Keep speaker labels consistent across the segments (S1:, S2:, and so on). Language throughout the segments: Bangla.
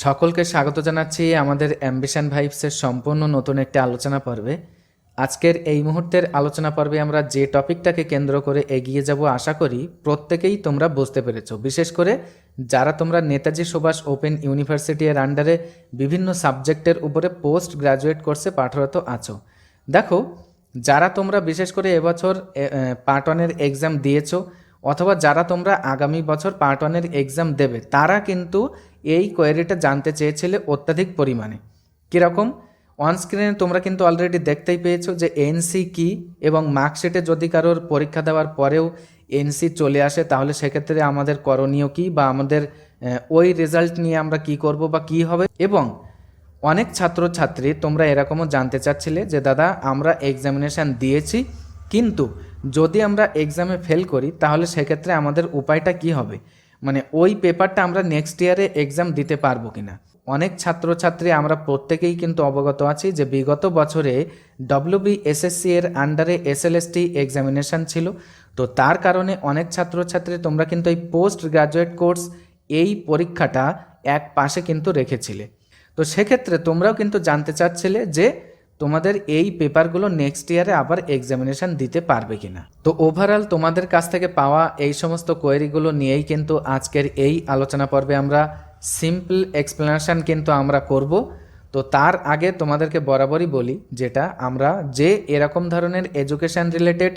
S1: সকলকে স্বাগত জানাচ্ছি আমাদের অ্যাম্বিশন ভাইবসের সম্পূর্ণ নতুন একটি আলোচনা পর্বে। আজকের এই মুহূর্তের আলোচনা পর্বে আমরা যে টপিকটাকে কেন্দ্র করে এগিয়ে যাব আশা করি প্রত্যেকেই তোমরা বুঝতে পেরেছো, বিশেষ করে যারা তোমরা নেতাজি সুভাষ ওপেন ইউনিভার্সিটি এর আন্ডারে বিভিন্ন সাবজেক্টের উপরে পোস্ট গ্রাজুয়েট কোর্সে পাঠরত আছো। দেখো, যারা তোমরা বিশেষ করে এবছর পার্ট ওয়ানের এক্সাম দিয়েছো অথবা যারা তোমরা আগামী বছর পার্ট ওয়ানের এক্সাম দেবে, তারা কিন্তু এই কোয়েরিটা জানতে চেয়েছিলে অত্যাধিক পরিমাণে। কীরকম? অন স্ক্রিনে তোমরা কিন্তু অলরেডি দেখতেই পেয়েছো যে এনসি কি, এবং মার্কশিটে যদি কারোর পরীক্ষা দেওয়ার পরেও এনসি চলে আসে তাহলে সেক্ষেত্রে আমাদের করণীয় কী, বা আমাদের ওই রেজাল্ট নিয়ে আমরা কি করব বা কি হবে। এবং অনেক ছাত্রছাত্রী তোমরা এরকমও জানতে চাচ্ছিলে যে দাদা আমরা এক্সামিনেশান দিয়েছি, কিন্তু যদি আমরা এক্সামে ফেল করি তাহলে সেক্ষেত্রে আমাদের উপায়টা কি হবে, মানে ওই পেপারটা আমরা নেক্সট ইয়ারে এক্সাম দিতে পারবো কিনা। অনেক ছাত্রছাত্রী আমরা প্রত্যেকেই কিন্তু অবগত আছি যে বিগত বছরে WBSSC এর আন্ডারে SLST এক্সামিনেশান ছিল, তো তার কারণে অনেক ছাত্রছাত্রী তোমরা কিন্তু এই পোস্ট গ্রাজুয়েট কোর্স এই পরীক্ষাটা এক পাশে কিন্তু রেখেছিলে। তো সেক্ষেত্রে তোমরাও কিন্তু জানতে চাচ্ছিলে যে তোমাদের এই পেপারগুলো নেক্সট ইয়ারে আবার এক্সামিনেশান দিতে পারবে কিনা। তো ওভারঅল তোমাদের কাছ থেকে পাওয়া এই সমস্ত কোয়েরিগুলো নিয়েই কিন্তু আজকের এই আলোচনা পর্বে আমরা সিম্পল এক্সপ্লেনেশন কিন্তু আমরা করব। তো তার আগে তোমাদেরকে বরাবরই বলি, যেটা আমরা যে এরকম ধরনের এডুকেশান রিলেটেড,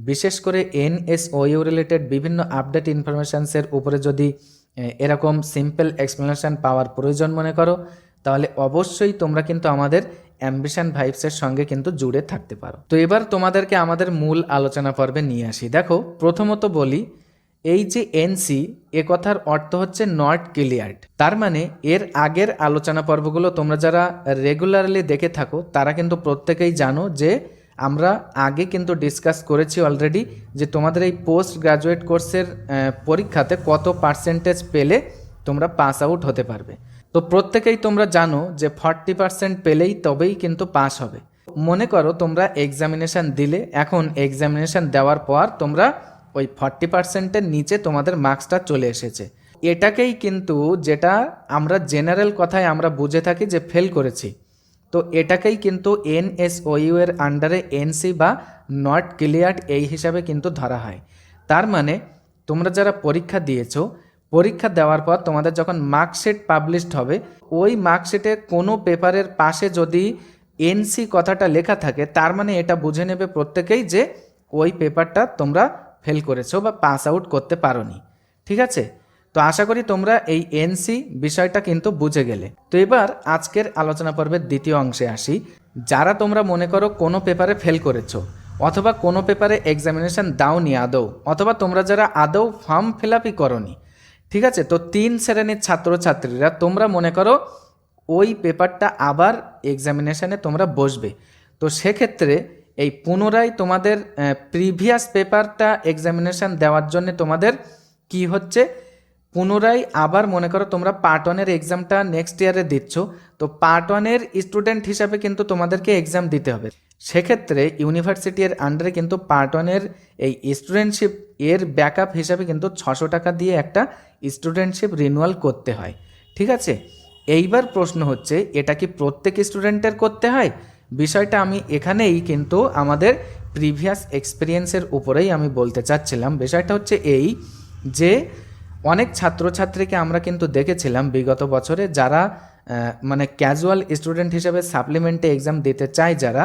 S1: বিশেষ করে NSOU রিলেটেড বিভিন্ন আপডেট ইনফরমেশানসের উপরে যদি এরকম সিম্পল এক্সপ্লেনেশন পাওয়ার প্রয়োজন মনে করো, তাহলে অবশ্যই তোমরা কিন্তু আমাদের অ্যাম্বিশন ভাইবসের সঙ্গে কিন্তু জুড়ে থাকতে পারো। তো এবার তোমাদেরকে আমাদের মূল আলোচনা পর্বে নিয়ে আসি। দেখো, প্রথমত বলি, এই যে এনসি, এ কথার অর্থ হচ্ছে নট ক্লিয়ার্ড। তার মানে এর আগের আলোচনা পর্বগুলো তোমরা যারা রেগুলারলি দেখে থাকো তারা কিন্তু প্রত্যেকেই জানো যে আমরা আগে কিন্তু ডিসকাস করেছি অলরেডি যে তোমাদের এই পোস্ট গ্রাজুয়েট কোর্সের পরীক্ষাতে কত পার্সেন্টেজ পেলে তোমরা পাস আউট হতে পারবে। তো প্রত্যেকেই তোমরা জানো যে 40% পেলেই তবেই কিন্তু পাস হবে। মনে করো তোমরা এক্সামিনেশান দিলে, এখন এক্সামিনেশান দেওয়ার পর তোমরা ওই 40%-এর নিচে তোমাদের মার্কসটা চলে এসেছে, এটাকেই কিন্তু যেটা আমরা জেনারেল কথায় আমরা বুঝে থাকি যে ফেল করেছি, তো এটাকেই কিন্তু NSOU এর আন্ডারে এনসি বা নট ক্লিয়ার্ড এই হিসাবে কিন্তু ধরা হয়। তার মানে তোমরা যারা পরীক্ষা দিয়েছো, পরীক্ষা দেওয়ার পর তোমাদের যখন মার্কশিট পাবলিশড হবে, ওই মার্কশিটে কোনো পেপারের পাশে যদি এনসি কথাটা লেখা থাকে, তার মানে এটা বুঝে নেবে প্রত্যেকেই যে ওই পেপারটা তোমরা ফেল করেছো বা পাস আউট করতে পারোনি। ঠিক আছে? তো আশা করি তোমরা এই এনসি বিষয়টা কিন্তু বুঝে গেলে। তো এবার আজকের আলোচনা পর্বের দ্বিতীয় অংশে আসি। যারা তোমরা মনে করো কোনো পেপারে ফেল করেছো, অথবা কোনো পেপারে এক্সামিনেশান দাওনি আদৌ, অথবা তোমরা যারা আদৌ ফর্ম ফিল আপই করোনি, ঠিক আছে, তো 3 শ্রেণীর ছাত্রছাত্রীরা তোমরা মনে করো ওই পেপারটা আবার এক্সামিনেশানে তোমরা বসবে। তো সেক্ষেত্রে এই পুনরায় তোমাদের প্রিভিয়াস পেপারটা এক্সামিনেশান দেওয়ার জন্য তোমাদের কি হচ্ছে, পুনরায় আবার মনে করো তোমরা পার্ট ওয়ানের এক্সামটা নেক্সট ইয়ারে দিচ্ছ, তো পার্ট ওয়ানের স্টুডেন্ট হিসাবে কিন্তু তোমাদেরকে এক্সাম দিতে হবে। সেক্ষেত্রে ইউনিভার্সিটি এর আন্ডারে কিন্তু পার্ট ওয়ানের এই স্টুডেন্টশিপ এর ব্যাকআপ হিসাবে কিন্তু 600 টাকা দিয়ে একটা স্টুডেন্টশিপ রিনিউয়াল করতে হয়। ঠিক আছে? এইবার প্রশ্ন হচ্ছে, এটা কি প্রত্যেক স্টুডেন্টের করতে হয়? বিষয়টা আমি এখানেই কিন্তু আমাদের প্রিভিয়াস এক্সপিরিয়েন্সের উপরেই আমি বলতে চাচ্ছিলাম। বিষয়টা হচ্ছে এই যে অনেক ছাত্রছাত্রীকে আমরা কিন্তু দেখেছিলাম বিগত বছরে, যারা মানে ক্যাজুয়াল স্টুডেন্ট হিসেবে সাপ্লিমেন্টে এক্সাম দিতে চায়, যারা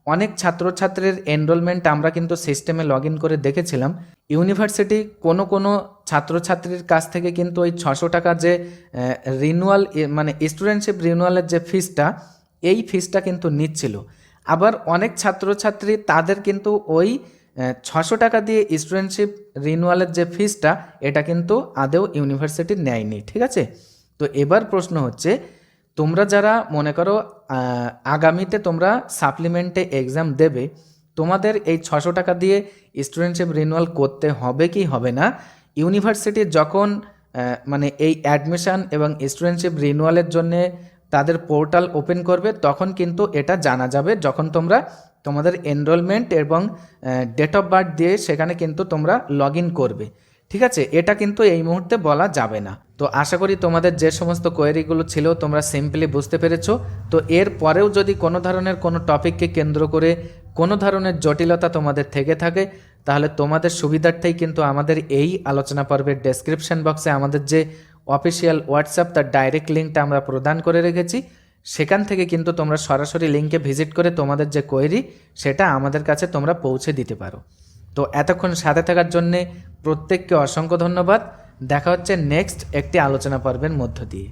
S1: অনেক ছাত্রছাত্রীর এনরোলমেন্ট আমরা কিন্তু সিস্টেমে লগ ইন করে দেখেছিলাম। ইউনিভার্সিটি কোনো ছাত্রছাত্রীর কাছ থেকে কিন্তু ওই 600 টাকা যে রিনিউয়াল, মানে স্টুডেন্টশিপ রিনিউয়ালের যে ফিসটা, এই ফিসটা কিন্তু নিচ্ছিল। আবার অনেক ছাত্রছাত্রী তাদের কিন্তু ওই 600 টাকা দিয়ে স্টুডেন্টশিপ রিনিউয়ালের যে ফিসটা, এটা কিন্তু আদৌ ইউনিভার্সিটি নেয়নি। ঠিক আছে? তো এবার প্রশ্ন হচ্ছে, তোমরা যারা মনে করো আগামীতে তোমরা সাপ্লিমেন্টে এক্সাম দেবে, তোমাদের এই 600 টাকা দিয়ে স্টুডেন্টশিপ রিনিউয়াল করতে হবে কি হবে না? ইউনিভার্সিটি যখন মানে এই অ্যাডমিশন এবং স্টুডেন্টশিপ রিনিউয়ালের জন্যে তাদের পোর্টাল ওপেন করবে, তখন কিন্তু এটা জানা যাবে, যখন তোমরা তোমাদের এনরোলমেন্ট এবং ডেট অফ বার্থ দিয়ে সেখানে কিন্তু তোমরা লগ ইন করবে। ঠিক আছে, এটা কিন্তু এই মুহূর্তে বলা যাবে না। তো আশা করি তোমাদের যে সমস্ত কোয়েরিগুলো ছিল তোমরা সিম্পলি বুঝতে পেরেছো। তো এর পরেও যদি কোনো ধরনের কোনো টপিককে কেন্দ্র করে কোনো ধরনের জটিলতা তোমাদের থেকে থাকে, তাহলে তোমাদের সুবিধার্থেই কিন্তু আমাদের এই আলোচনা পর্বের ডেসক্রিপশন বক্সে আমাদের যে অফিসিয়াল হোয়াটসঅ্যাপ তার ডাইরেক্ট লিঙ্কটা আমরা প্রদান করে রেখেছি, সেখান থেকে কিন্তু তোমরা সরাসরি লিঙ্কে ভিজিট করে তোমাদের যে কোয়েরি সেটা আমাদের কাছে তোমরা পৌঁছে দিতে পারো। তো এতক্ষণ সাথে থাকার জন্যে প্রত্যেককে অসংখ্য ধন্যবাদ। দেখা হচ্ছে নেক্সট একটি আলোচনা পর্বের মধ্য দিয়ে।